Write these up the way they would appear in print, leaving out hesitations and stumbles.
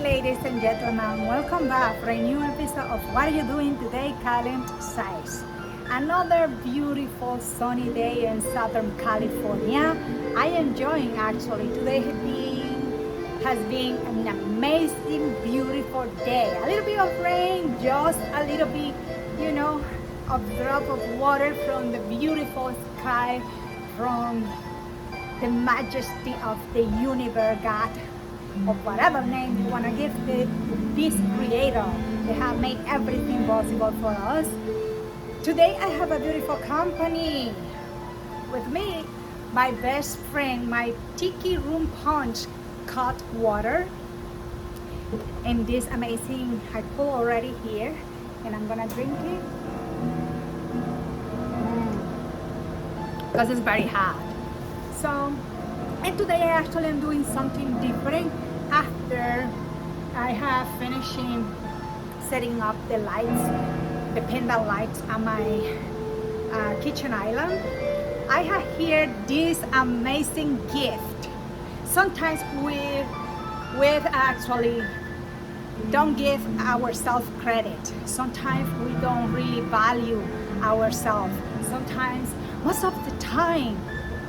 ladies and gentlemen, welcome back for a new episode of What Are You Doing Today, Talent Size. Another beautiful sunny day in Southern California. I am enjoying actually. Today has been an amazing, beautiful day. A little bit of rain, just a little bit, a drop of water from the beautiful sky, from the majesty of the universe, God, or whatever name you want to give this creator. They have made everything possible for us. Today I have a beautiful company with me, my best friend, my tiki room punch cut water, and this amazing, I pull already here, and I'm gonna drink it because it's very hot. So, and today I actually am doing something different after I have finishing setting up the lights, the pendant lights on my kitchen island. I have here this amazing gift. Sometimes we actually don't give ourselves credit. Sometimes we don't really value ourselves. Sometimes, most of the time,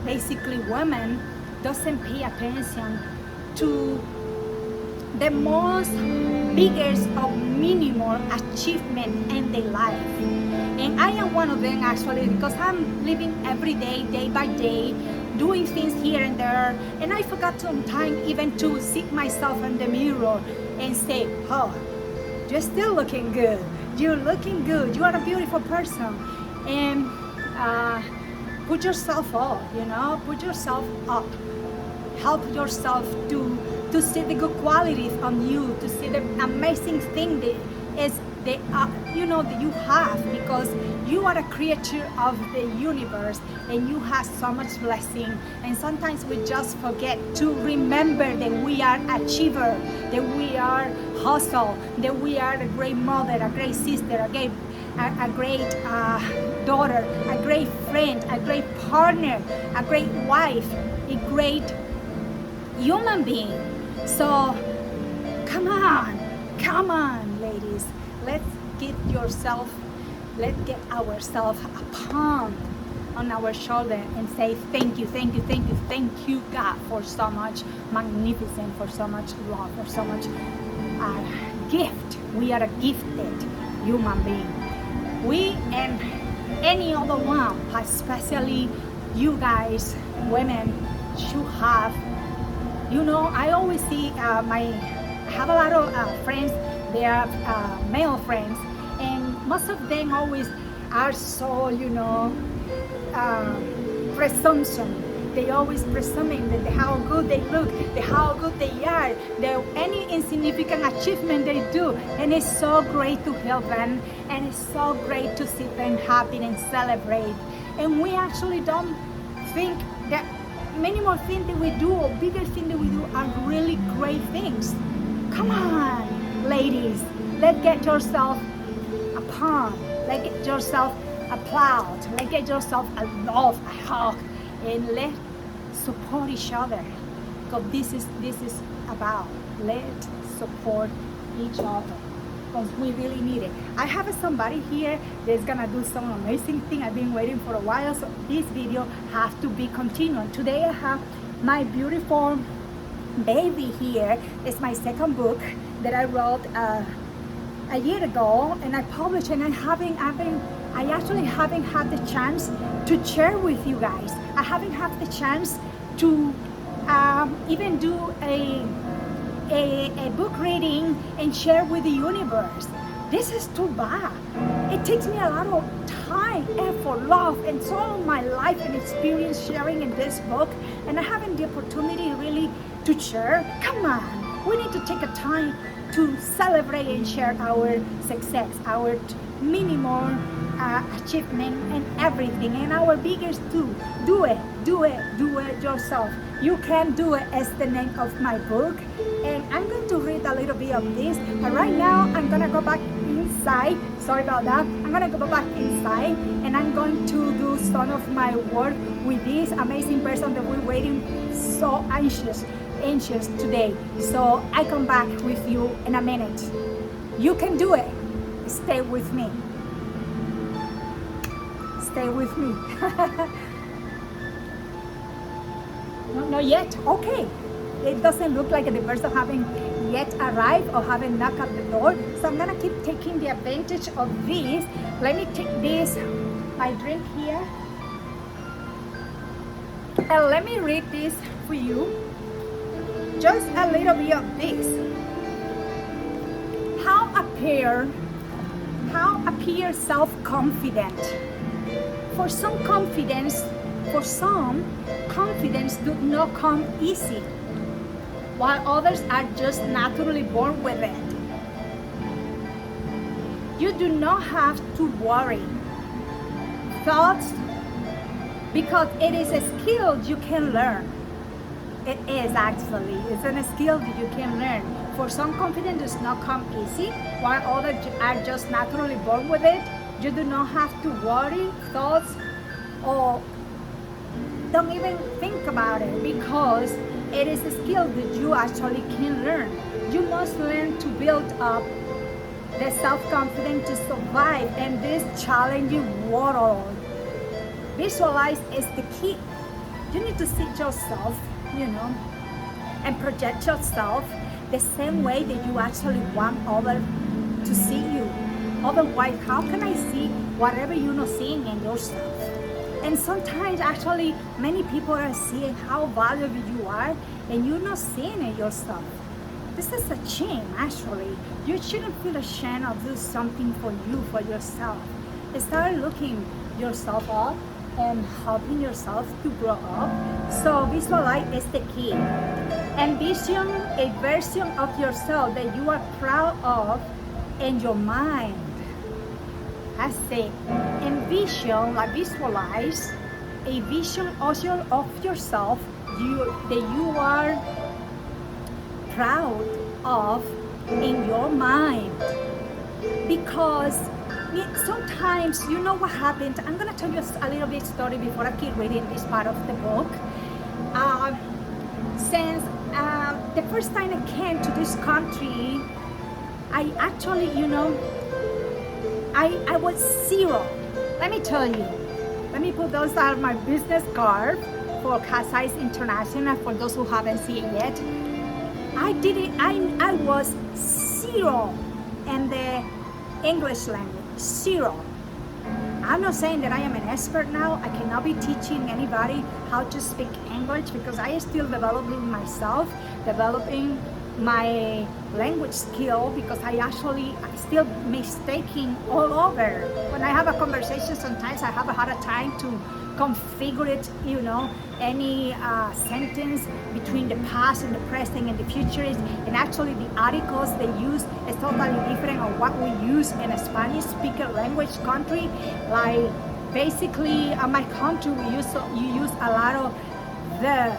basically women doesn't pay attention to the most biggest of minimal achievement in their life. And I am one of them actually, because I'm living every day, day by day, doing things here and there, and I forgot sometimes even to see myself in the mirror and say, oh, you're still looking good, you're looking good, you are a beautiful person. And put yourself up, put yourself up. Help yourself to see the good qualities on you, to see the amazing thing that is that you have, because you are a creature of the universe and you have so much blessing. And sometimes we just forget to remember that we are achiever, that we are hustle, that we are a great mother, a great sister, a great daughter, a great friend, a great partner, a great wife, a great human being. So come on ladies, let's get ourselves a palm on our shoulder and say thank you God, for so much magnificent, for so much love, for so much gift. We are a gifted human being. We and any other one, especially you guys, women, should have, I always see I have a lot of friends, they are male friends, and most of them always are so, presumption. They always presuming that how good they look, how good they are, any insignificant achievement they do, and it's so great to help them, and it's so great to see them happy and celebrate. And we actually don't think that many more things that we do, or bigger things that we do, are really great things. Come on, ladies, let's get yourself a palm, let's get yourself applaud, let's get yourself a love, a hug, and let's support each other, because this is about, let's support each other, because we really need it. I have somebody here that's gonna do some amazing thing. I've been waiting for a while, so this video has to be continued. Today I have my beautiful baby here. It's my second book that I wrote a year ago, and I published, and I actually haven't had the chance to share with you guys. I haven't had the chance to even do a book reading and share with the universe. This is too bad. It takes me a lot of time, effort, love, and so of my life and experience sharing in this book, and I haven't the opportunity really to share. Come on, we need to take a time to celebrate and share our success, our minimal achievement, and everything, and our biggest too. Do it yourself. You can do it, as the name of my book. And I'm going to read a little bit of this, but right now I'm gonna go back inside. Sorry about that. I'm gonna go back inside, and I'm going to do some of my work with this amazing person that we're waiting so anxious. anxious today. So I come back with you in a minute. You can do it. Stay with me. Stay with me. No, not yet? Okay. It doesn't look like the person haven't yet arrived or haven't knocked at the door. So I'm gonna keep taking the advantage of this. Let me take this, my drink here. And let me read this for you. Just a little bit of this. How appear self-confident? For some, confidence do not come easy, while others are just naturally born with it. You do not have to worry thoughts, because it is a skill you can learn. It is actually, it's a skill that you can learn. For some, confidence does not come easy, while others are just naturally born with it. You do not have to worry thoughts, or don't even think about it, because it is a skill that you actually can learn. You must learn to build up the self-confidence to survive in this challenging world. Visualize is the key. You need to see yourself, and project yourself the same way that you actually want others to see you. Otherwise, how can I see whatever you're not seeing in yourself? And sometimes actually many people are seeing how valuable you are and you're not seeing it yourself. This is a shame actually. You shouldn't feel ashamed of doing something for you, for yourself. Start looking yourself up and helping yourself to grow up. So visualize is the key. Envision a version of yourself that you are proud of in your mind. That's it. Envision, like visualize a vision of yourself that you are proud of in your mind. Because sometimes, you know what happened? I'm going to tell you a little bit story before I keep reading this part of the book. Since the first time I came to this country, I actually, I was zero. Let me tell you. Let me put those are my business card for Casais International for those who haven't seen it yet. I was zero in the English language. Zero. I'm not saying that I am an expert now. I cannot be teaching anybody how to speak English because I am still developing myself, developing my language skill, because I still mistaking all over. When I have a conversation, sometimes I have a hard time to configure it, any sentence between the past and the present and the future. And actually the articles they use is totally different of what we use in a Spanish speaker language country. Like basically in my country you use a lot of the,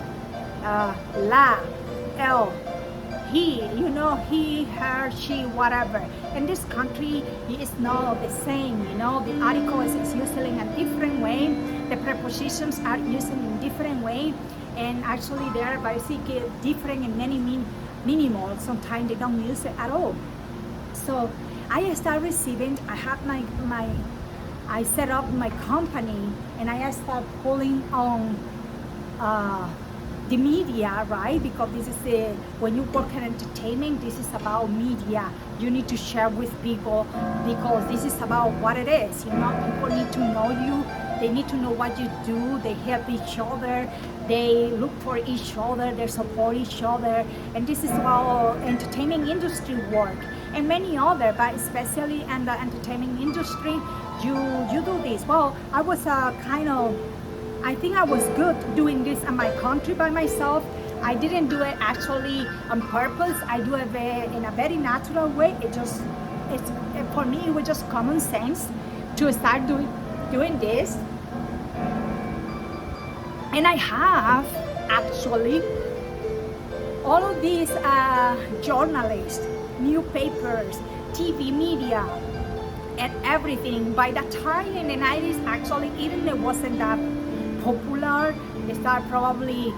la, el, he, he, her, she, whatever. In this country, it's not the same, the article is used in a different way, the prepositions are used in a different way, and actually they are basically different in many minimal. Sometimes they don't use it at all. So I start receiving, I set up my company, and I start pulling on the media, right? Because this is when you work in entertainment, this is about media. You need to share with people because this is about what it is. People need to know you. They need to know what you do. They help each other. They look for each other. They support each other. And this is how entertainment industry work. And many other, but especially in the entertainment industry, you do this. Well, I was I think I was good doing this in my country by myself. I didn't do it actually on purpose. I do it in a very natural way. For me, it was just common sense to start doing this. And I have actually all of these journalists, newspapers, TV media, and everything. By that time in the 90s, actually, even it wasn't that popular. They start probably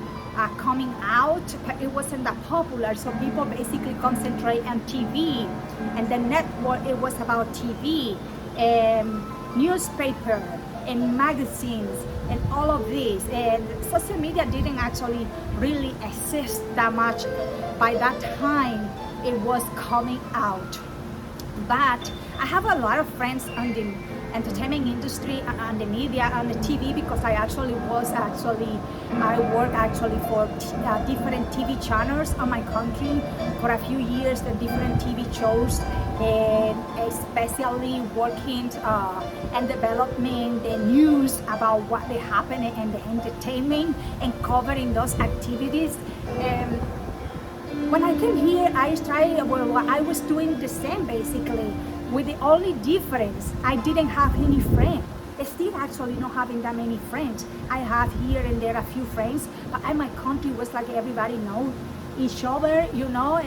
coming out, but it wasn't that popular. So people basically concentrate on TV, and the network, it was about TV and newspaper and magazines and all of this. And social media didn't actually really exist that much by that time it was coming out. But I have a lot of friends on the entertainment industry, on the media, on the TV, because I work actually for different TV channels on my country for a few years, the different TV shows, and especially working and developing the news about what is happening in the entertainment and covering those activities. When I came here, I was doing the same basically, with the only difference, I didn't have any friends. I still actually not having that many friends. I have here and there a few friends, but in my country was like everybody know each other, you know.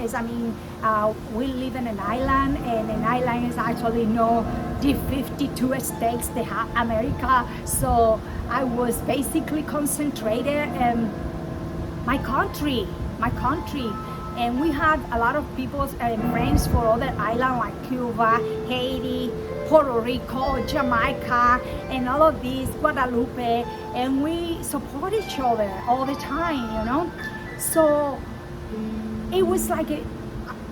We live in an island, and an island is actually the 52 states they have America. So I was basically concentrated in my country. And we had a lot of people and friends for other islands like Cuba, Haiti, Puerto Rico, Jamaica, and all of these, Guadalupe, and we support each other all the time, you know. So it was like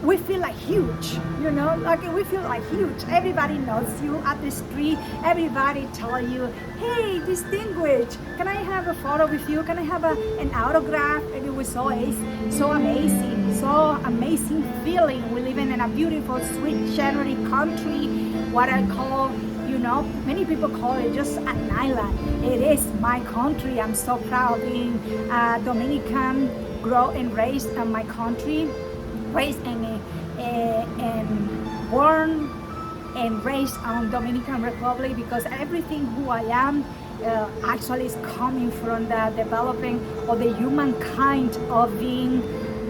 we feel like huge, you know, like we feel like huge. Everybody knows you at the street. Everybody tell you, hey, distinguished, can I have a photo with you? Can I have an autograph? And it was so amazing feeling. We live in a beautiful, sweet, generous country, what I call, you know, many people call it just an island. It is my country. I'm so proud being Dominican, grow and raised in my country, raised and born and raised on Dominican Republic, because everything who I am actually is coming from the developing of the humankind of being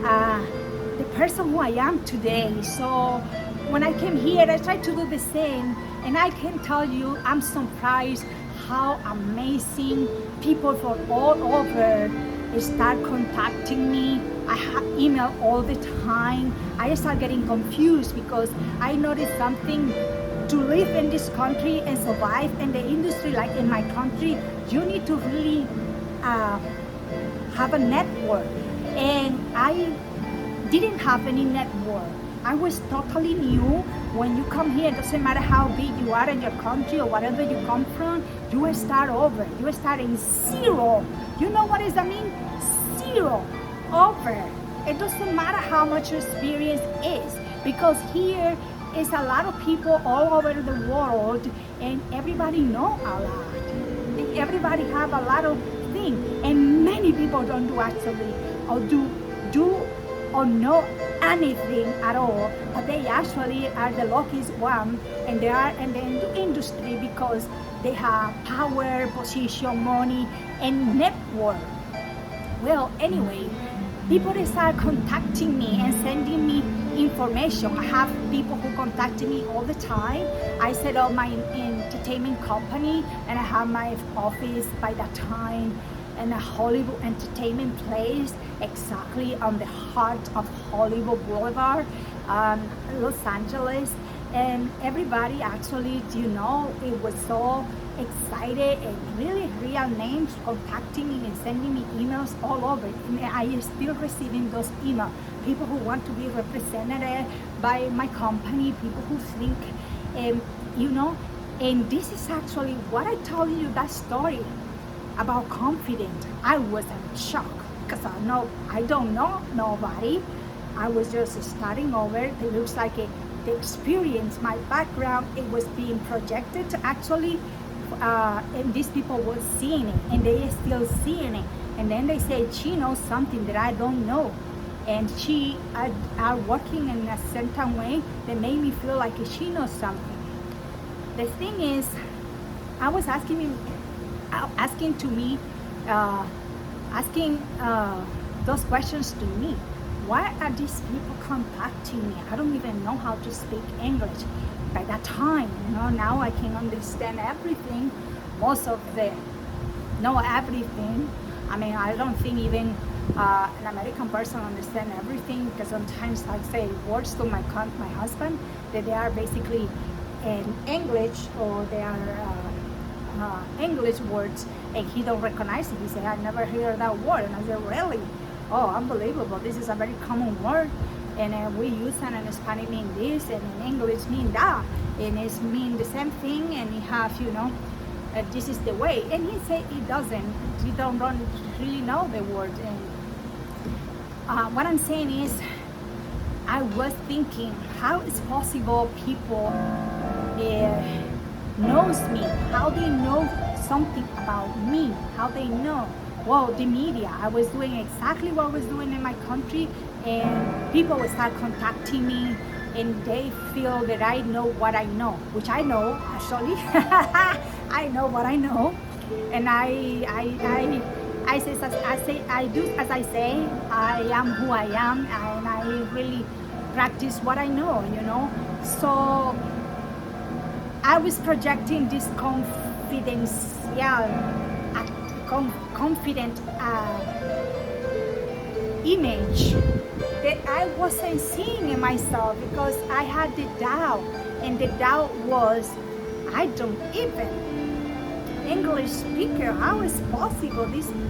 the person who I am today. So when I came here, I tried to do the same, and I can tell you, I'm surprised how amazing people from all over start contacting me. I have email all the time. I start getting confused because I noticed something. To live in this country and survive in the industry like in my country, you need to really have a network. And I didn't have any network. I was totally new. When you come here, it doesn't matter how big you are in your country or wherever you come from, you will start over. You will start in zero. You know what does that mean? Zero. Over. It doesn't matter how much your experience is, because here is a lot of people all over the world, and everybody know a lot. Everybody have a lot of things, and many people don't do actually or do or know anything at all, but they actually are the luckiest one, and they are in the industry because they have power, position, money, and network. Well, anyway, people start contacting me and sending me information. I have people who contact me all the time. I set up my entertainment company, and I have my office by that time in a Hollywood entertainment place, exactly on the heart of Hollywood Boulevard, Los Angeles. And everybody actually, you know, it was so excited, and really real names contacting me and sending me emails all over. And I am still receiving those emails. People who want to be represented by my company, people who think, you know, and this is actually what I told you, that story about confidence. I was in shock because I don't know nobody. I was just starting over. It looks like the experience, my background, it was being projected actually, and these people were seeing it, and they are still seeing it. And then they say, she knows something that I don't know, and she are working in a certain way that made me feel like she knows something. The thing is, I was asking those questions to me. Why are these people contacting me? I don't even know how to speak English. By that time, you know, now I can understand everything, most of the, know everything. I mean, I don't think even an American person understand everything, because sometimes I say words to my husband that they are basically in English, or they are English words, and he don't recognize it. He said, I never heard that word. And I said, really? Oh, unbelievable. This is a very common word, and we use it in Spanish mean this, and in English mean that, and it's mean the same thing, and it have, this is the way. And he said it doesn't. You don't really know the word. And what I'm saying is, I was thinking, how is possible people knows me? How they know something about me? How they know? Well, the media. I was doing exactly what I was doing in my country, and people would start contacting me, and they feel that I know what I know, which I know actually. I know what I know, and I do as I say. I am who I am, and I really practice what I know. So I was projecting this confidence, confident image that I wasn't seeing in myself, because I had the doubt, and the doubt was, I don't even English speaker. How is possible?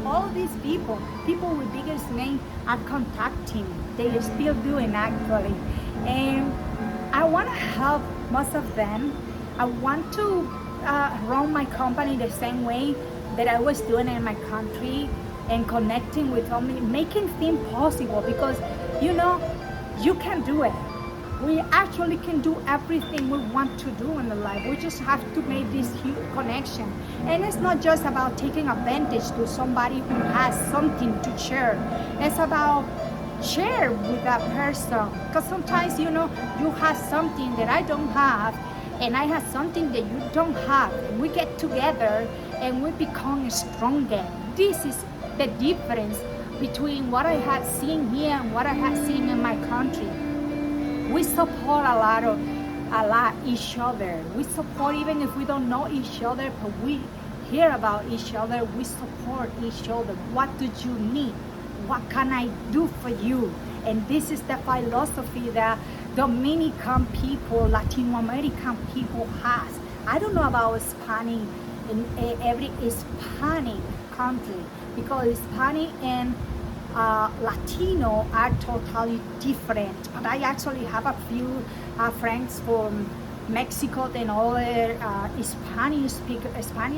All these people with biggest name are contacting. They are still doing actually, and I want to help most of them. I want to run my company the same way that I was doing in my country, and connecting with them, making things possible, because you can do it. We actually can do everything we want to do in the life. We just have to make this huge connection. And it's not just about taking advantage to somebody who has something to share. It's about share with that person, because sometimes you have something that I don't have, and I have something that you don't have, and we get together and we become stronger. This is the difference between what I had seen here and what I had seen in my country. We support a lot each other. We support even if we don't know each other, but we hear about each other. We support each other. What do you need? What can I do for you? And this is the philosophy that Dominican people, Latino American people has. I don't know about Spanish in every Hispanic country, because Hispanic and Latino are totally different. But I actually have a few friends from Mexico and other Spanish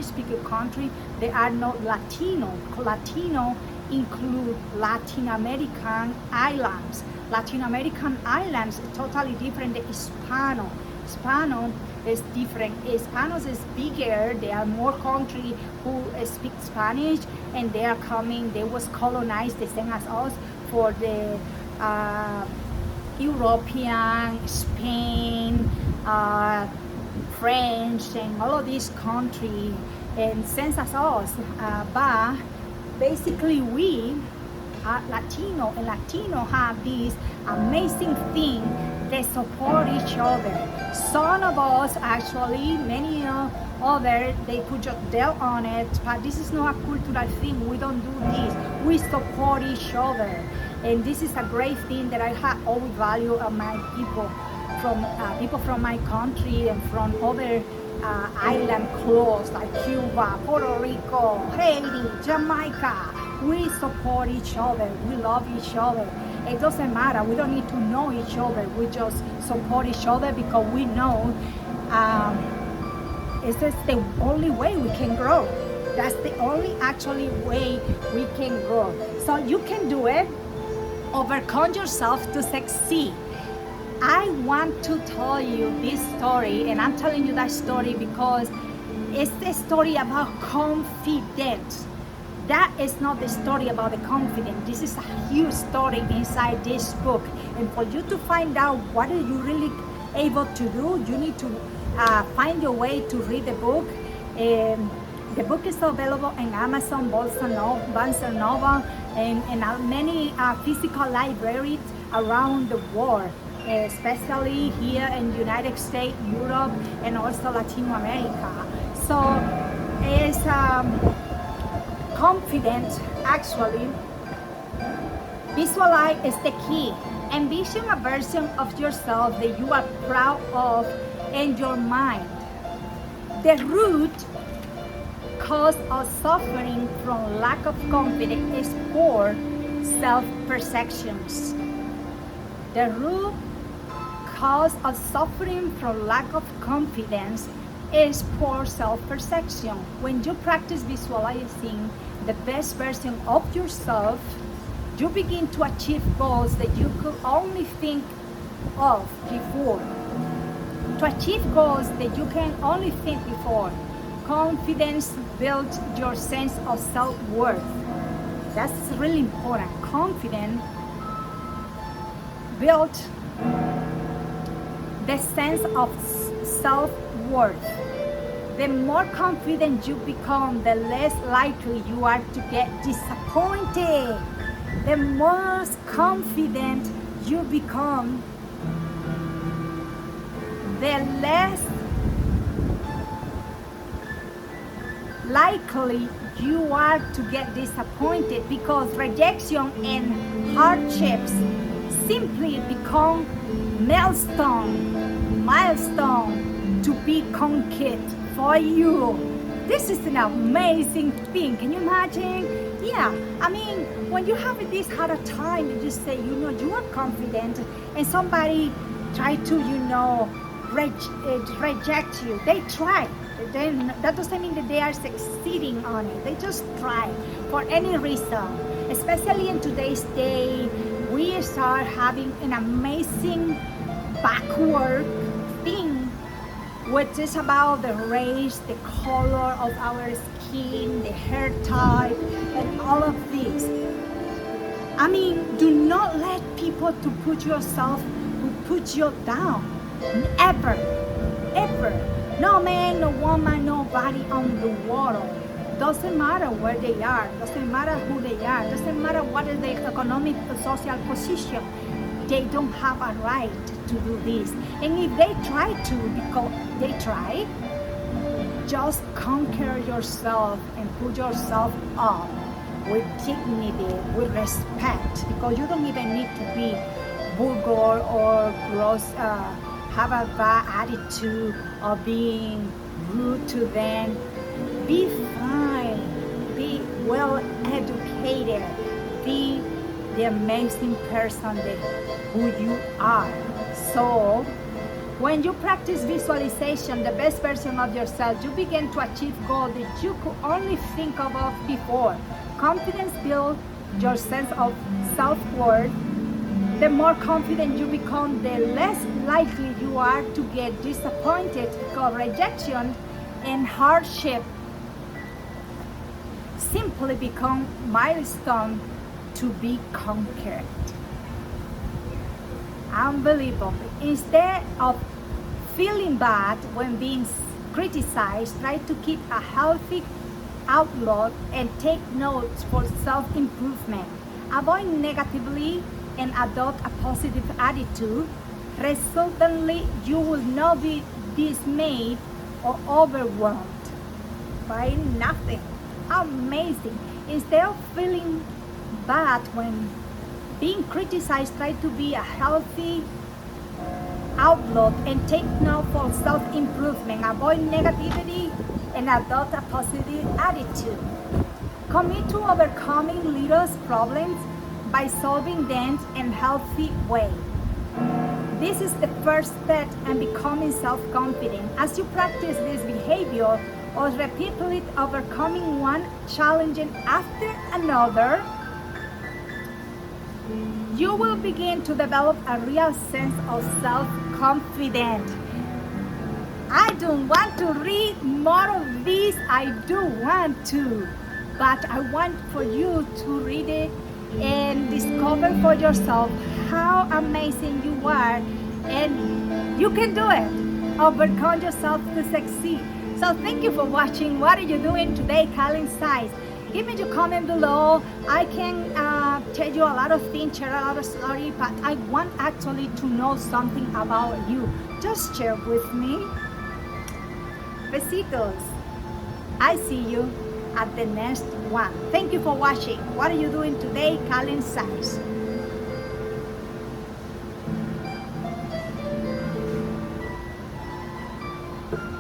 speaker country. They are not Latino. Latino include Latin American islands. Latin American islands are totally different than Hispano. Hispano is different. Hispanos is bigger. There are more countries who speak Spanish, and they are coming. They was colonized the same as us for the European, Spain, French, and all of these countries, and same as us. But basically, we Latino and Latino have this amazing thing. They support each other. Some of us actually, many other, they put just deal on it, but this is not a cultural thing. We don't do this. We support each other, and this is a great thing that I have always value of my people from my country and from other island close like Cuba, Puerto Rico, Haiti, Jamaica. We support each other. We love each other. It doesn't matter. We don't need to know each other. We just support each other because we know it's just the only way we can grow. That's the only actually way we can grow. So you can do it. Overcome yourself to succeed. I want to tell you this story, and I'm telling you that story because it's the story about confidence. That is not the story about the confidence. This is a huge story inside this book. And for you to find out what are you really able to do, you need to find your way to read the book. The book is available in Amazon, Barnes & Noble, and many physical libraries around the world, especially here in the United States, Europe, and also Latin America. So it's confidence actually Visualize is the key. Envision a version of yourself that you are proud of in your mind. The root cause of suffering from lack of confidence is poor self-perceptions. The root cause of suffering from lack of confidence is poor self-perception. When you practice visualizing the best version of yourself, you begin to achieve goals that you could only think of before. To achieve goals that you can only think before. Confidence builds your sense of self-worth. That's really important. Confidence builds the sense of self-worth. The more confident you become, the less likely you are to get disappointed. The more confident you become, the less likely you are to get disappointed, because rejection and hardships simply become milestone to be conquered for you. This is an amazing thing. Can you imagine? Yeah, I mean, when you have this hard time, you just say, you are confident, and somebody try to, reject you. They try. Then that doesn't mean that they are succeeding on it. They just try for any reason. Especially in today's day, we start having an amazing backward thing, which is about the race, the color of our skin, the hair type, and all of this. I mean, do not let people to put you down. Ever. No man, no woman, nobody on the world. Doesn't matter where they are. Doesn't matter who they are. Doesn't matter what is their economic or social position. They don't have a right to do this. And if they try to, because they try, just conquer yourself and put yourself up with dignity, with respect, because you don't even need to be vulgar or gross, have a bad attitude or being rude to them. Be fine, be well educated, be the amazing person who you are. So when you practice visualization, the best version of yourself, you begin to achieve goals that you could only think of before. Confidence builds your sense of self-worth. The more confident you become, the less likely you are to get disappointed, because rejection and hardship simply become milestone to be conquered. Unbelievable. Instead of feeling bad when being criticized, try to keep a healthy outlook and take notes for self-improvement. Avoid negatively and adopt a positive attitude. Resultantly, you will not be dismayed or overwhelmed by nothing. Amazing. Instead of feeling bad when being criticized, try to be a healthy outlook and take note for self-improvement. Avoid negativity and adopt a positive attitude. Commit to overcoming little problems by solving them in a healthy way. This is the first step in becoming self-confident. As you practice this behavior or repeatedly overcoming one challenge after another, you will begin to develop a real sense of self-confidence. I don't want to read more of this. I do want to, but I want for you to read it and discover for yourself how amazing you are, and you can do it. Overcome yourself to succeed. So thank you for watching. What are you doing today? Calling size. Give me your comment below. I can tell you a lot of things, share a lot of story, but I want actually to know something about you. Just share with me. Besitos. I see you at the next one. Thank you for watching. What are you doing today? Calling size. you.